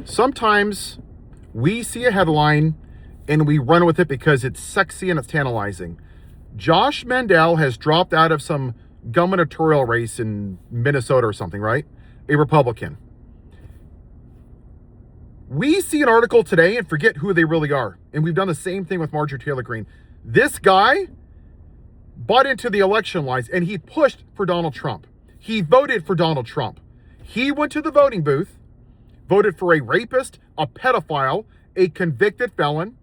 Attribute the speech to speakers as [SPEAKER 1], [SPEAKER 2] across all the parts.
[SPEAKER 1] Sometimes we see a headline and we run with it because it's sexy and it's tantalizing. Josh Mandel has dropped out of some gubernatorial race in Minnesota or something, right? A Republican. We see an article today and forget who they really are. And we've done the same thing with Marjorie Taylor Greene. This guy bought into the election lies and he pushed for Donald Trump. He voted for Donald Trump. He went to the voting booth, voted for a rapist, a pedophile, a convicted felon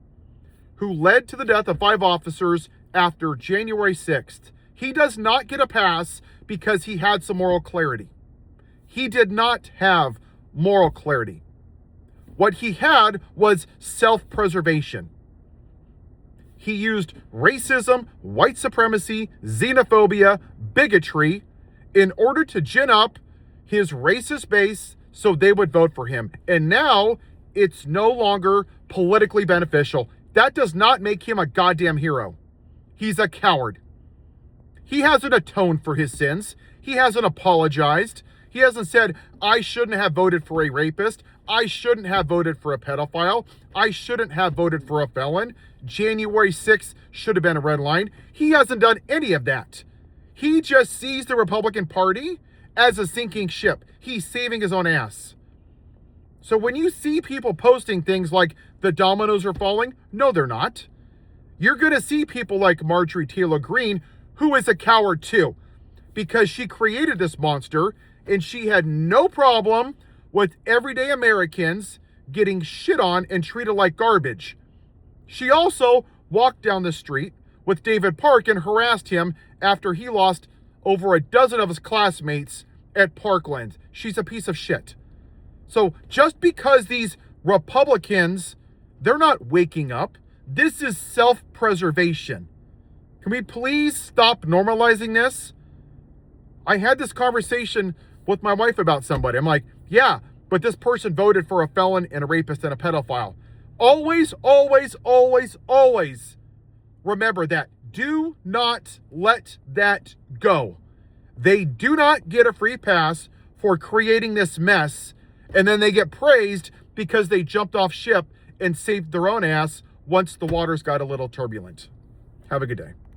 [SPEAKER 1] who led to the death of 5 officers after January 6th. He does not get a pass because he had some moral clarity. He did not have moral clarity. What he had was self-preservation. He used racism, white supremacy, xenophobia, bigotry in order to gin up his racist base so they would vote for him. And now it's no longer politically beneficial. That does not make him a goddamn hero. He's a coward. He hasn't atoned for his sins. He hasn't apologized. He hasn't said, I shouldn't have voted for a rapist. I shouldn't have voted for a pedophile. I shouldn't have voted for a felon. January 6th should have been a red line. He hasn't done any of that. He just sees the Republican Party as a sinking ship. He's saving his own ass. So when you see people posting things like the dominoes are falling, no, they're not. You're going to see people like Marjorie Taylor Greene, who is a coward too, because she created this monster and she had no problem with everyday Americans getting shit on and treated like garbage. She also walked down the street with David Park and harassed him after he lost over a dozen of his classmates at Parkland. She's a piece of shit. So just because these Republicans, they're not waking up, this is self-preservation. Can we please stop normalizing this? I had this conversation with my wife about somebody. I'm like, yeah, but this person voted for a felon and a rapist and a pedophile. Always, always, always, always remember that. Do not let that go. They do not get a free pass for creating this mess, and then they get praised because they jumped off ship and saved their own ass once the waters got a little turbulent. Have a good day.